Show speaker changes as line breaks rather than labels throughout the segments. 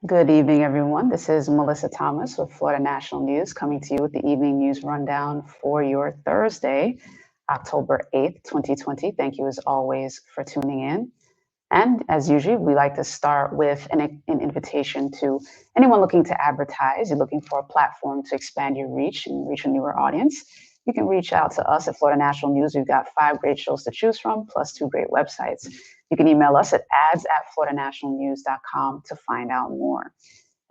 Good evening, everyone. This is Melissa Thomas with Florida National News coming to you with the evening news rundown for your Thursday, October 8th, 2020. Thank you, as always, for tuning in. And as usual, we like to start with an invitation to anyone looking to advertise. You're looking for a platform to expand your reach and reach a newer audience. You can reach out to us at Florida National News. We've got 5 great shows to choose from, plus 2 great websites. You can email us at ads@floridanationalnews.com to find out more.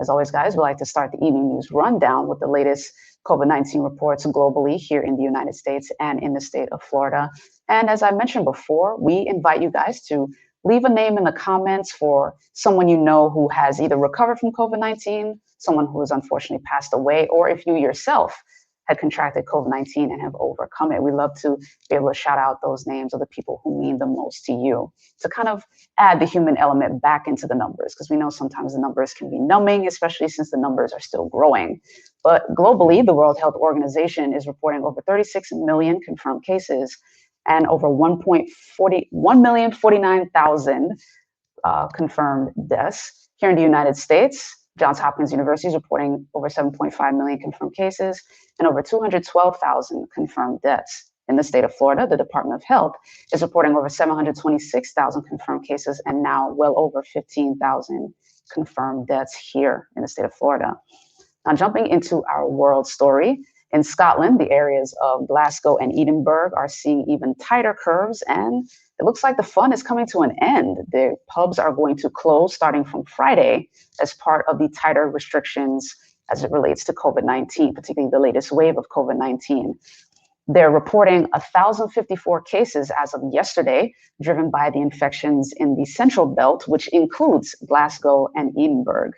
As always, guys, we like to start the evening news rundown with the latest COVID-19 reports globally here in the United States and in the state of Florida. And as I mentioned before, we invite you guys to leave a name in the comments for someone you know who has either recovered from COVID-19, someone who has unfortunately passed away, or if you yourself had contracted COVID-19 and have overcome it. We love to be able to shout out those names of the people who mean the most to you, to kind of add the human element back into the numbers, because we know sometimes the numbers can be numbing, especially since the numbers are still growing. But globally, the World Health Organization is reporting over 36 million confirmed cases and over 1,049,000 confirmed deaths. Here in the United States, Johns Hopkins University is reporting over 7.5 million confirmed cases and over 212,000 confirmed deaths. In the state of Florida, the Department of Health is reporting over 726,000 confirmed cases and now well over 15,000 confirmed deaths here in the state of Florida. Now, jumping into our world story, in Scotland, the areas of Glasgow and Edinburgh are seeing even tighter curves, and it looks like the fun is coming to an end. The pubs are going to close starting from Friday as part of the tighter restrictions as it relates to COVID-19, particularly the latest wave of COVID-19. They're reporting 1,054 cases as of yesterday, driven by the infections in the Central Belt, which includes Glasgow and Edinburgh.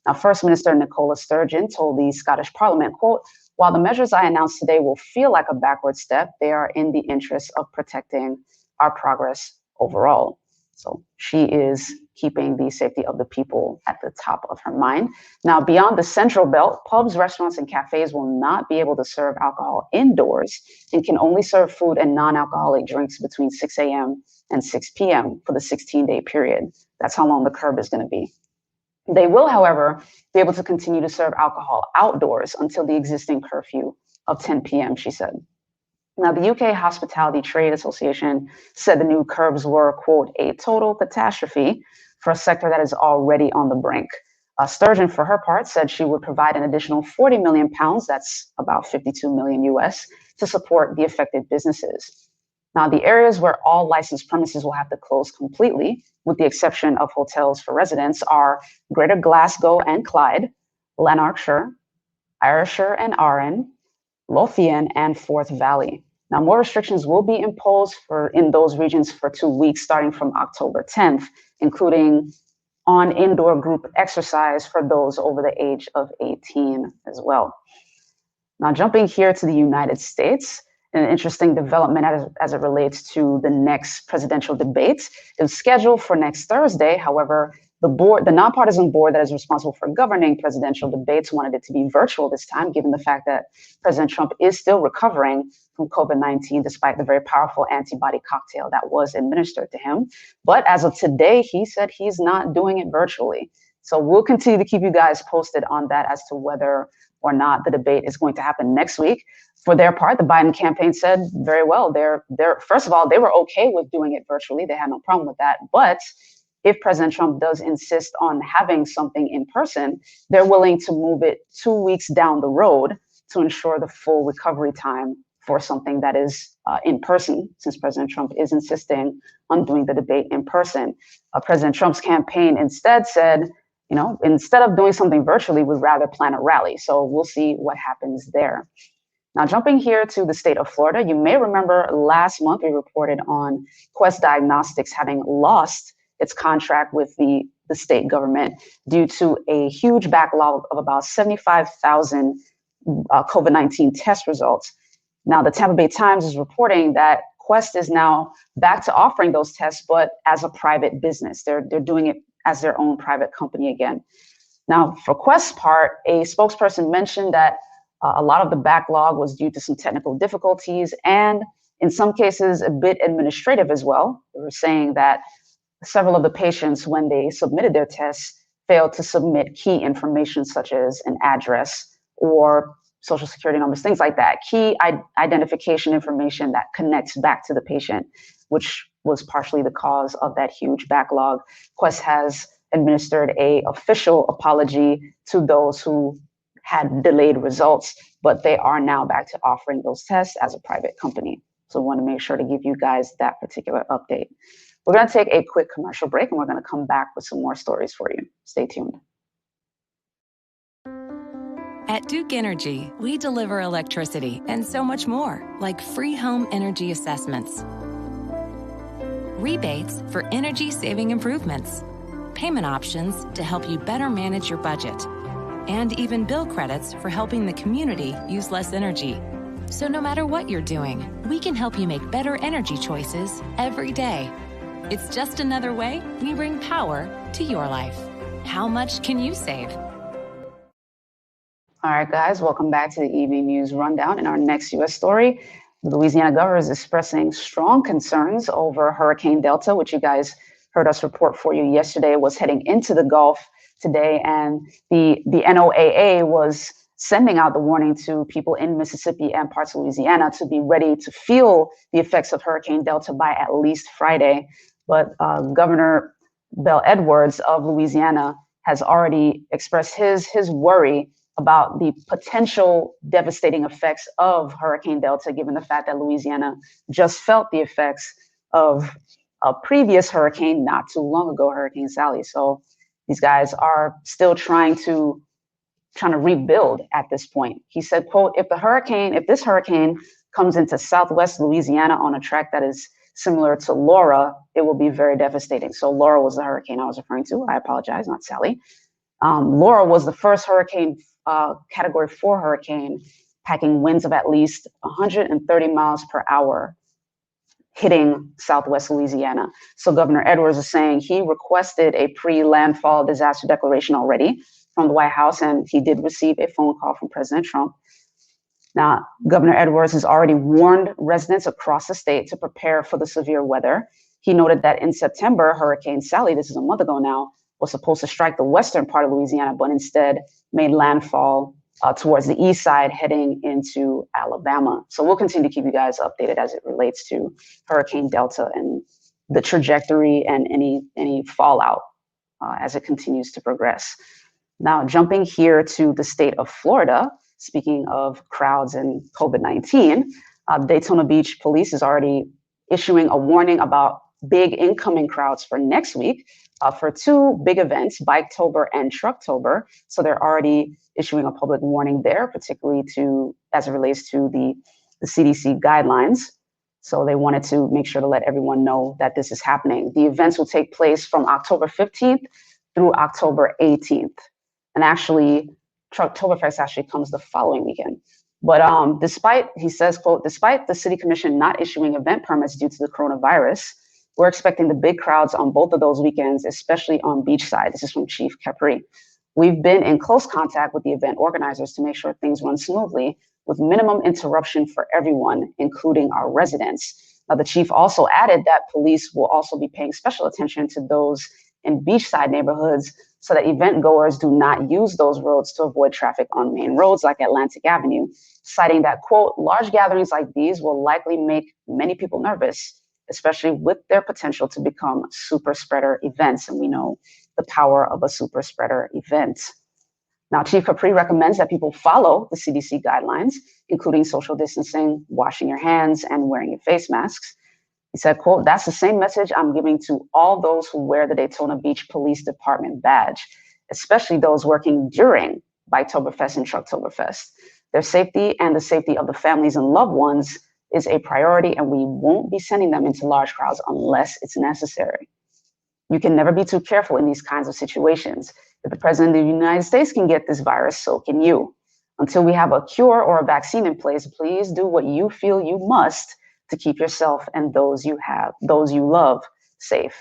Now, First Minister Nicola Sturgeon told the Scottish Parliament, quote, "While the measures I announced today will feel like a backward step, they are in the interest of protecting our progress overall." So she is keeping the safety of the people at the top of her mind. Now, beyond the Central Belt, pubs, restaurants, and cafes will not be able to serve alcohol indoors and can only serve food and non-alcoholic drinks between 6 a.m. and 6 p.m. for the 16-day period. That's how long the curb is going to be. They will, however, be able to continue to serve alcohol outdoors until the existing curfew of 10 p.m., she said. Now, the UK Hospitality Trade Association said the new curbs were, quote, "a total catastrophe for a sector that is already on the brink." Sturgeon, for her part, said she would provide an additional £40 million, that's about 52 million US, to support the affected businesses. Now, the areas where all licensed premises will have to close completely, with the exception of hotels for residents, are Greater Glasgow and Clyde, Lanarkshire, Ayrshire and Arran, Lothian, and Forth Valley. Now, more restrictions will be imposed in those regions for 2 weeks, starting from October 10th, including on indoor group exercise for those over the age of 18 as well. Now, jumping here to the United States, an interesting development as it relates to the next presidential debate is scheduled for next Thursday. However, the nonpartisan board that is responsible for governing presidential debates wanted it to be virtual this time, given the fact that President Trump is still recovering from COVID-19, despite the very powerful antibody cocktail that was administered to him. But as of today, he said he's not doing it virtually. So we'll continue to keep you guys posted on that as to whether or not the debate is going to happen next week. For their part, the Biden campaign said very well. First of all, they were okay with doing it virtually. They had no problem with that. But if President Trump does insist on having something in person, they're willing to move it 2 weeks down the road to ensure the full recovery time for something that is in person, since President Trump is insisting on doing the debate in person. President Trump's campaign instead said, instead of doing something virtually, we'd rather plan a rally. So we'll see what happens there. Now, jumping here to the state of Florida, you may remember last month we reported on Quest Diagnostics having lost its contract with the state government due to a huge backlog of about 75,000 COVID-19 test results. Now, the Tampa Bay Times is reporting that Quest is now back to offering those tests, but as a private business. They're doing it as their own private company again. Now, for Quest's part, a spokesperson mentioned that a lot of the backlog was due to some technical difficulties and in some cases a bit administrative as well. They were saying that several of the patients, when they submitted their tests, failed to submit key information such as an address or social security numbers, things like that, key identification information that connects back to the patient, which was partially the cause of that huge backlog. Quest has administered an official apology to those who had delayed results, but they are now back to offering those tests as a private company. So I want to make sure to give you guys that particular update. We're going to take a quick commercial break and we're going to come back with some more stories for you. Stay tuned.
At Duke Energy, we deliver electricity and so much more, like free home energy assessments, rebates for energy-saving improvements, payment options to help you better manage your budget, and even bill credits for helping the community use less energy. So no matter what you're doing, we can help you make better energy choices every day. It's just another way we bring power to your life. How much can you save?
All right, guys, welcome back to the evening news rundown. In our next U.S. story, the Louisiana governor is expressing strong concerns over Hurricane Delta, which you guys heard us report for you yesterday, was heading into the Gulf today. And the NOAA was sending out the warning to people in Mississippi and parts of Louisiana to be ready to feel the effects of Hurricane Delta by at least Friday. But Governor Bell Edwards of Louisiana has already expressed his worry about the potential devastating effects of Hurricane Delta, given the fact that Louisiana just felt the effects of a previous hurricane not too long ago, Hurricane Sally. So these guys are still trying to rebuild at this point. He said, quote, if this hurricane comes into Southwest Louisiana on a track that is similar to Laura, it will be very devastating. So Laura was the hurricane I was referring to. I apologize, not Sally. Laura was the first hurricane, Category 4 hurricane, packing winds of at least 130 miles per hour, hitting Southwest Louisiana. So Governor Edwards is saying he requested a pre-landfall disaster declaration already from the White House, and he did receive a phone call from President Trump. Now, Governor Edwards has already warned residents across the state to prepare for the severe weather. He noted that in September, Hurricane Sally, this is a month ago now, was supposed to strike the western part of Louisiana, but instead made landfall towards the east side, heading into Alabama. So we'll continue to keep you guys updated as it relates to Hurricane Delta and the trajectory and any fallout as it continues to progress. Now, jumping here to the state of Florida, speaking of crowds and COVID-19, Daytona Beach Police is already issuing a warning about big incoming crowds for next week for two big events, Biketober and Trucktober. So they're already issuing a public warning there, particularly as it relates to the CDC guidelines. So they wanted to make sure to let everyone know that this is happening. The events will take place from October 15th through October 18th. And actually, Trucktoberfest actually comes the following weekend. But he says, quote, despite the city commission not issuing event permits due to the coronavirus, we're expecting the big crowds on both of those weekends, especially on beachside. This is from Chief Capri. We've been in close contact with the event organizers to make sure things run smoothly with minimum interruption for everyone, including our residents. Now, the chief also added that police will also be paying special attention to those in beachside neighborhoods so that event goers do not use those roads to avoid traffic on main roads like Atlantic Avenue, citing that, quote, large gatherings like these will likely make many people nervous, especially with their potential to become super spreader events. And we know the power of a super spreader event. Now, Chief Capri recommends that people follow the CDC guidelines, including social distancing, washing your hands, and wearing your face masks. He said, quote, that's the same message I'm giving to all those who wear the Daytona Beach Police Department badge, especially those working during Biketoberfest and Trucktoberfest. Their safety and the safety of the families and loved ones is a priority, and we won't be sending them into large crowds unless it's necessary. You can never be too careful in these kinds of situations. If the president of the United States can get this virus, so can you. Until we have a cure or a vaccine in place, please do what you feel you must to keep yourself and those you love safe.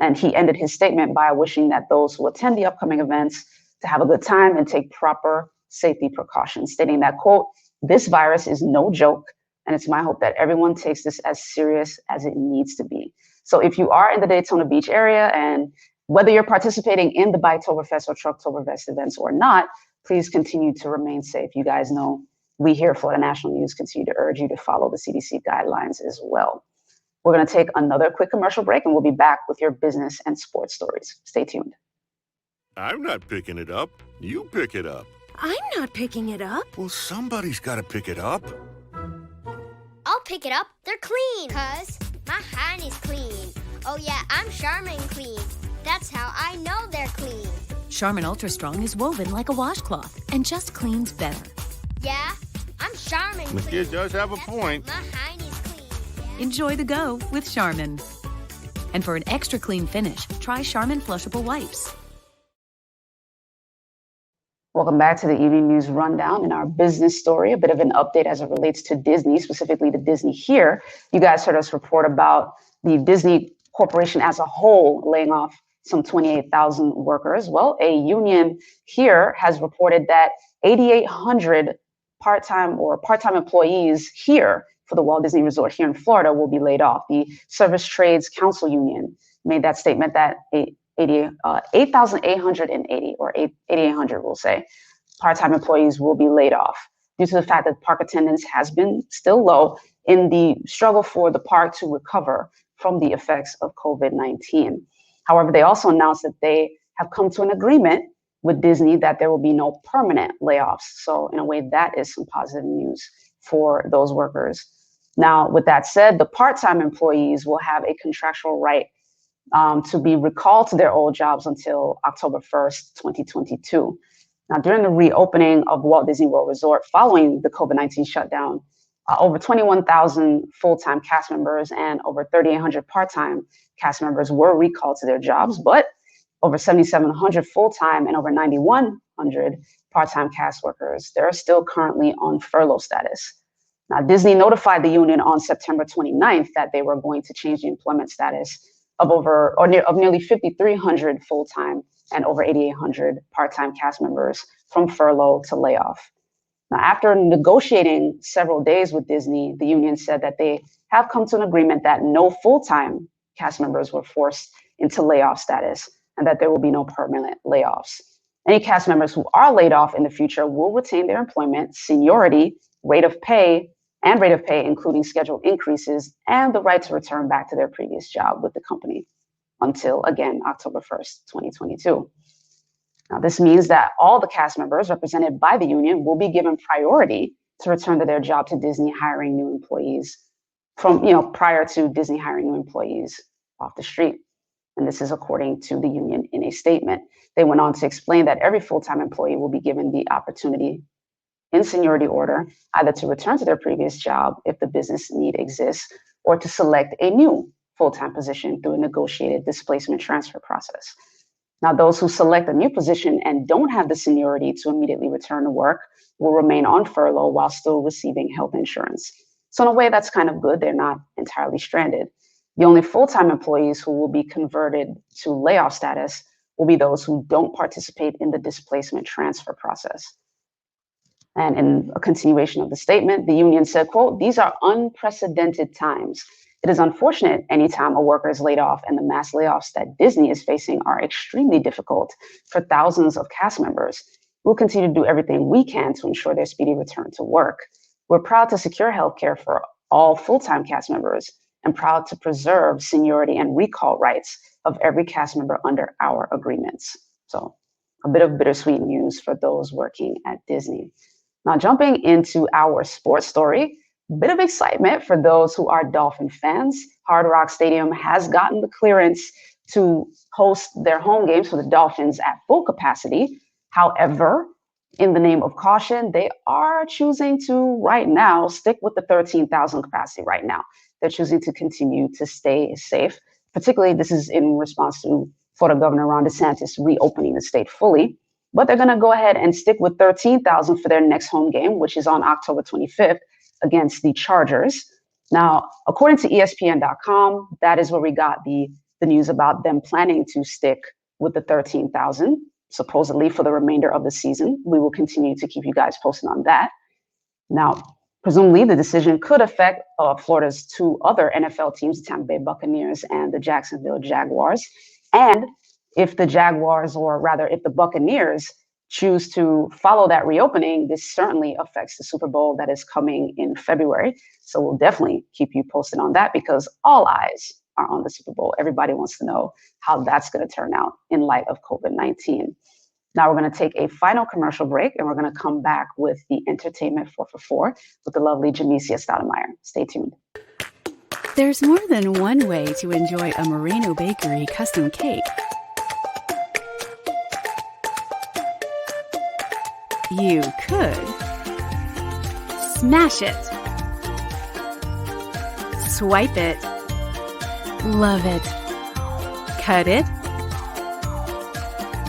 And he ended his statement by wishing that those who attend the upcoming events to have a good time and take proper safety precautions, stating that, quote, this virus is no joke, and it's my hope that everyone takes this as serious as it needs to be. So if you are in the Daytona Beach area and Whether you're participating in the Biketoberfest or Trucktoberfest events or not, please continue to remain safe. You guys know we here at Florida National News continue to urge you to follow the CDC guidelines as well. We're going to take another quick commercial break, and we'll be back with your business and sports stories. Stay tuned.
I'm not picking it up. You pick it up.
I'm not picking it up.
Well, somebody's got to pick it up.
I'll pick it up. They're clean. 'Cause my hand is clean. Oh yeah, I'm Charmin Clean. That's how I know they're clean.
Charmin Ultra Strong is woven like a washcloth and just cleans better.
Yeah, I'm Charmin Clean.
The kid does have a
That's
point.
My hand is clean.
Enjoy the go with Charmin. And for an extra clean finish, try Charmin Flushable Wipes.
Welcome back to the Evening News Rundown. In our business story, a bit of an update as it relates to Disney, specifically to Disney here. You guys heard us report about the Disney Corporation as a whole laying off some 28,000 workers. Well, a union here has reported that 8,800 part-time employees here for the Walt Disney Resort here in Florida will be laid off. The Service Trades Council Union made that statement that 8,880 or 8,800, we'll say, part-time employees will be laid off due to the fact that park attendance has been still low in the struggle for the park to recover from the effects of COVID-19. However, they also announced that they have come to an agreement with Disney that there will be no permanent layoffs. So in a way, that is some positive news for those workers. Now, with that said, the part-time employees will have a contractual right to be recalled to their old jobs until October 1st, 2022. Now, during the reopening of Walt Disney World Resort following the COVID-19 shutdown, over 21,000 full-time cast members and over 3,800 part-time cast members were recalled to their jobs, but over 7,700 full-time and over 9,100 part-time cast workers, they're still currently on furlough status. Now, Disney notified the union on September 29th that they were going to change the employment status of nearly 5,300 full-time and over 8,800 part-time cast members from furlough to layoff. Now, after negotiating several days with Disney, the union said that they have come to an agreement that no full-time cast members were forced into layoff status and that there will be no permanent layoffs. Any cast members who are laid off in the future will retain their employment, seniority, rate of pay, including scheduled increases, and the right to return back to their previous job with the company until, again, October 1st, 2022. Now, this means that all the cast members represented by the union will be given priority to return to their job to Disney hiring new employees prior to Disney hiring new employees off the street. And this is according to the union in a statement. They went on to explain that every full-time employee will be given the opportunity in seniority order, either to return to their previous job if the business need exists, or to select a new full-time position through a negotiated displacement transfer process. Now, those who select a new position and don't have the seniority to immediately return to work will remain on furlough while still receiving health insurance. So in a way, that's kind of good. They're not entirely stranded. The only full-time employees who will be converted to layoff status will be those who don't participate in the displacement transfer process. And in a continuation of the statement, the union said, quote, "These are unprecedented times. It is unfortunate anytime a worker is laid off, and the mass layoffs that Disney is facing are extremely difficult for thousands of cast members. We'll continue to do everything we can to ensure their speedy return to work. We're proud to secure healthcare for all full-time cast members and proud to preserve seniority and recall rights of every cast member under our agreements." So a bit of bittersweet news for those working at Disney. Now, jumping into our sports story, a bit of excitement for those who are Dolphin fans. Hard Rock Stadium has gotten the clearance to host their home games for the Dolphins at full capacity. However, in the name of caution, they are choosing to right now stick with the 13,000 capacity right now. They're choosing to continue to stay safe. Particularly, this is in response to Florida Governor Ron DeSantis reopening the state fully. But they're going to go ahead and stick with 13,000 for their next home game, which is on October 25th against the Chargers. Now, according to ESPN.com, that is where we got the news about them planning to stick with the 13,000, supposedly for the remainder of the season. We will continue to keep you guys posted on that. Now, presumably, the decision could affect Florida's two other NFL teams, the Tampa Bay Buccaneers and the Jacksonville Jaguars. And If the Jaguars, or rather if the Buccaneers, choose to follow that reopening, this certainly affects the Super Bowl that is coming in February. So we'll definitely keep you posted on that, because all eyes are on the Super Bowl. Everybody wants to know how that's going to turn out in light of COVID-19. Now we're going to take a final commercial break, and we're going to come back with the Entertainment 4 for 4 with the lovely Jamesia Stoudemire. Stay tuned.
There's more than one way to enjoy a Moreno Bakery custom cake. You could smash it, swipe it, love it, cut it,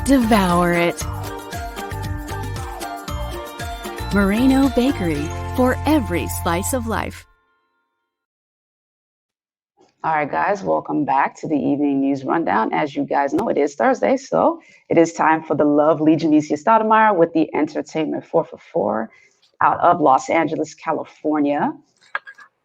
devour it. Moreno Bakery, for every slice of life.
All right, guys, welcome back to the Evening News Rundown. As you guys know, it is Thursday, so it is time for the lovely Jamesia Stoudemire with the Entertainment 4 for 4 out of Los Angeles, California.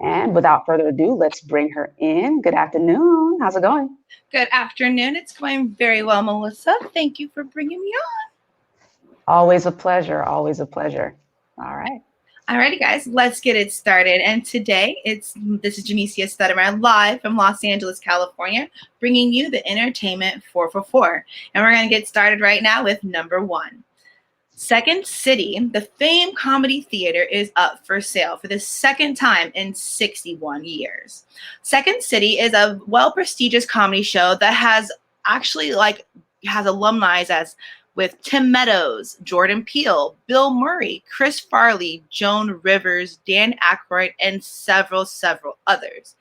And without further ado, let's bring her in. Good afternoon. How's it going?
Good afternoon. It's going very well, Melissa. Thank you for bringing me on.
Always a pleasure. Always a pleasure. All right.
Alrighty, guys, let's get it started. And today, this is Jamesia Stoudemire live from Los Angeles, California, bringing you the Entertainment 4 for 4. And we're going to get started right now with number 1. Second City, the famed comedy theater, is up for sale for the second time in 61 years. Second City is a well-prestigious comedy show that has actually has alumni as with Tim Meadows, Jordan Peele, Bill Murray, Chris Farley, Joan Rivers, Dan Aykroyd, and several others.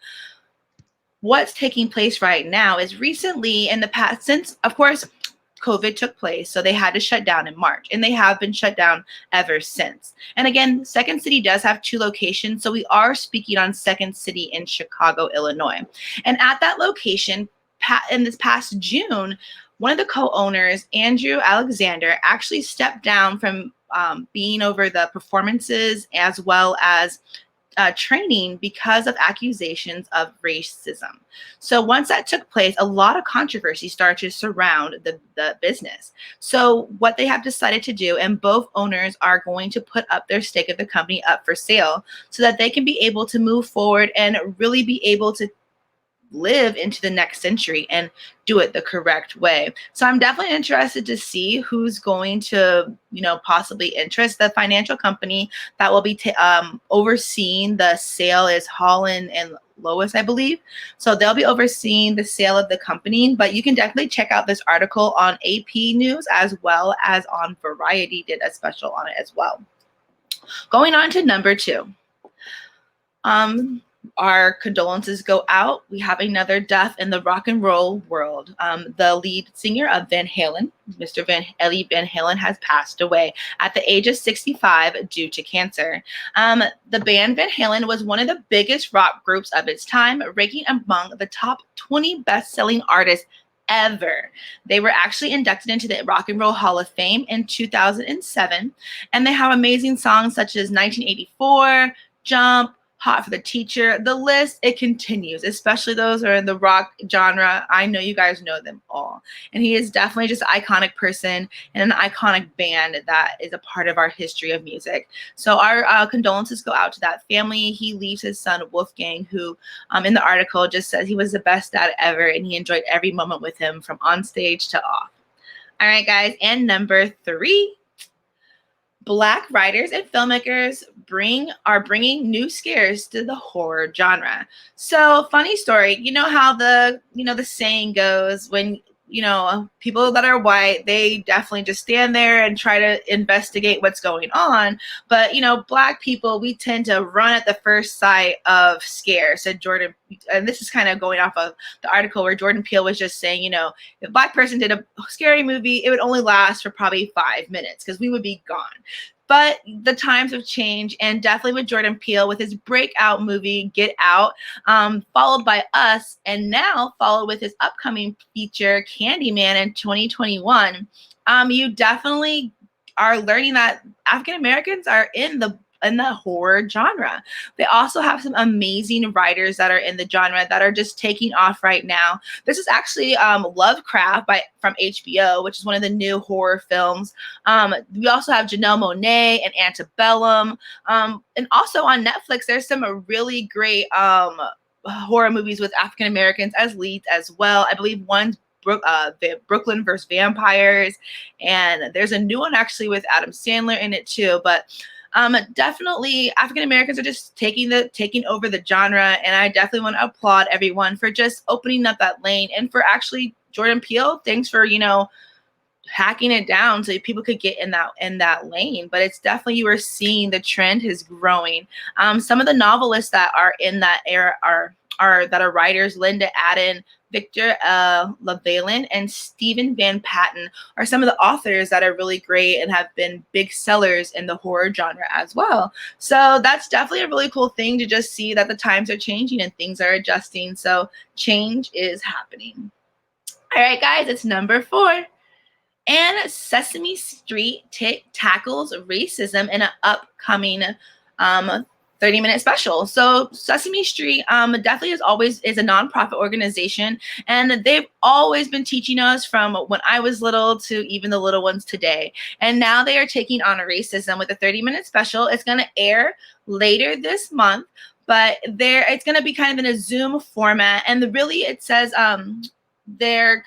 What's taking place right now is recently in the past, since, of course, COVID took place, so they had to shut down in March, and they have been shut down ever since. And again, Second City does have 2 locations, so we are speaking on Second City in Chicago, Illinois. And at that location, in this past June, one of the co-owners, Andrew Alexander, actually stepped down from being over the performances as well as training because of accusations of racism. So once that took place, a lot of controversy started to surround the business. So what they have decided to do, and both owners are going to put up their stake of the company up for sale so that they can be able to move forward and really be able to live into the next century and do it the correct way. So I'm definitely interested to see who's going to, possibly interest. The financial company that will be overseeing the sale is Holland and Lois, I believe. So they'll be overseeing the sale of the company, but you can definitely check out this article on AP News as well as on Variety did a special on it as well. Going on to number 2. Our condolences go out. We have another death in the rock and roll world. The lead singer of Van Halen, Mr. Eddie Van Halen, has passed away at the age of 65 due to cancer. The band Van Halen was one of the biggest rock groups of its time, ranking among the top 20 best-selling artists ever. They were actually inducted into the Rock and Roll Hall of Fame in 2007, and they have amazing songs such as 1984, Jump, Hot for the Teacher. The list, it continues, especially those who are in the rock genre. I know you guys know them all. And he is definitely just an iconic person and an iconic band that is a part of our history of music. So our condolences go out to that family. He leaves his son, Wolfgang, who in the article just says he was the best dad ever and he enjoyed every moment with him from on stage to off. All right, guys. And number 3. Black writers and filmmakers are bringing new scares to the horror genre. So, funny story. You know how the saying goes, when people that are white, they definitely just stand there and try to investigate what's going on. But, Black people, we tend to run at the first sight of scare, said Jordan. And this is kind of going off of the article where Jordan Peele was just saying, if a Black person did a scary movie, it would only last for probably 5 minutes because we would be gone. But the times have changed, and definitely with Jordan Peele, with his breakout movie, Get Out, followed by Us, and now followed with his upcoming feature, Candyman, in 2021, you definitely are learning that African Americans are in the horror genre. They also have some amazing writers that are in the genre that are just taking off right now. This is actually Lovecraft from HBO, which is one of the new horror films. We also have Janelle Monáe and Antebellum. And also on Netflix, there's some really great horror movies with African Americans as leads as well. I believe one's Brooklyn versus Vampires, and there's a new one actually with Adam Sandler in it too. But definitely African Americans are just taking over the genre, and I definitely want to applaud everyone for just opening up that lane, and for actually Jordan Peele, thanks for hacking it down so people could get in that lane. But it's definitely, you are seeing the trend is growing. Some of the novelists that are in that era are writers. Linda Adden, Victor LaValin, and Stephen Van Patten are some of the authors that are really great and have been big sellers in the horror genre as well. So that's definitely a really cool thing to just see that the times are changing and things are adjusting. So change is happening. All right, guys, it's number 4. And Sesame Street tackles racism in an upcoming 30-minute special. So Sesame Street definitely is a nonprofit organization, and they've always been teaching us from when I was little to even the little ones today. And now they are taking on racism with a 30-minute special. It's going to air later this month, but it's going to be kind of in a Zoom format. And really, it says they're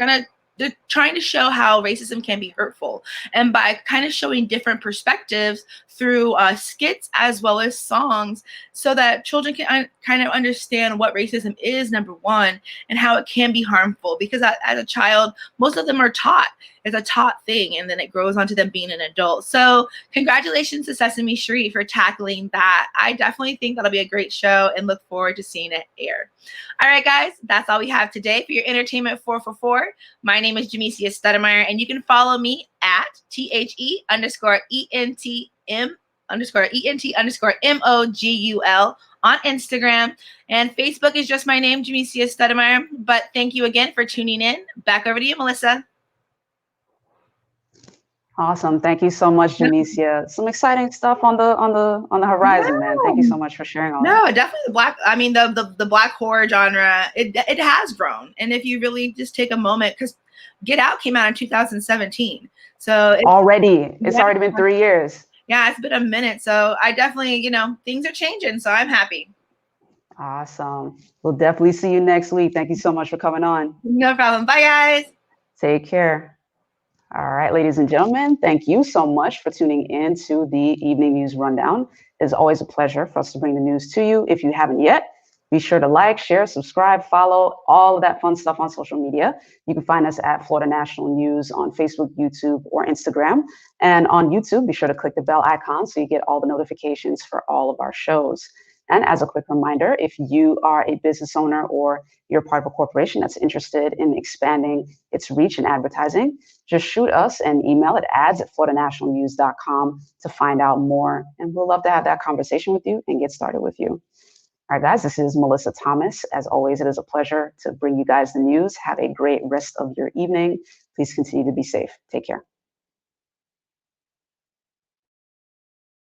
trying to show how racism can be hurtful, and by kind of showing different perspectives through skits as well as songs, so that children can kind of understand what racism is, number one, and how it can be harmful. Because as a child, most of them are taught. It's a taught thing, and then it grows onto them being an adult. So congratulations to Sesame Street for tackling that. I definitely think that'll be a great show and look forward to seeing it air. All right, guys, that's all we have today for your Entertainment 444. My name is Jamesia Stoudemire, and you can follow me at THE_ENT_ENT_MOGUL on Instagram. And Facebook is just my name, Jamesia Stoudemire. But thank you again for tuning in. Back over to you, Melissa.
Awesome. Thank you so much, Jamesia. Some exciting stuff on the horizon, man. Thank you so much for sharing all that.
Definitely the black horror genre, it has grown. And if you really just take a moment, because Get Out came out in 2017. So it's already
been 3 years.
Yeah, it's been a minute. So I definitely, things are changing. So I'm happy.
Awesome. We'll definitely see you next week. Thank you so much for coming on.
No problem. Bye, guys.
Take care. All right, ladies and gentlemen, thank you so much for tuning in to the Evening News Rundown. It's always a pleasure for us to bring the news to you. If you haven't yet, be sure to like, share, subscribe, follow, all of that fun stuff on social media. You can find us at Florida National News on Facebook, YouTube, or Instagram. And on YouTube, be sure to click the bell icon so you get all the notifications for all of our shows. And as a quick reminder, if you are a business owner or you're part of a corporation that's interested in expanding its reach and advertising, just shoot us an email at ads@floridanationalnews.com to find out more. And we'll love to have that conversation with you and get started with you. All right, guys, this is Melissa Thomas. As always, it is a pleasure to bring you guys the news. Have a great rest of your evening. Please continue to be safe. Take care.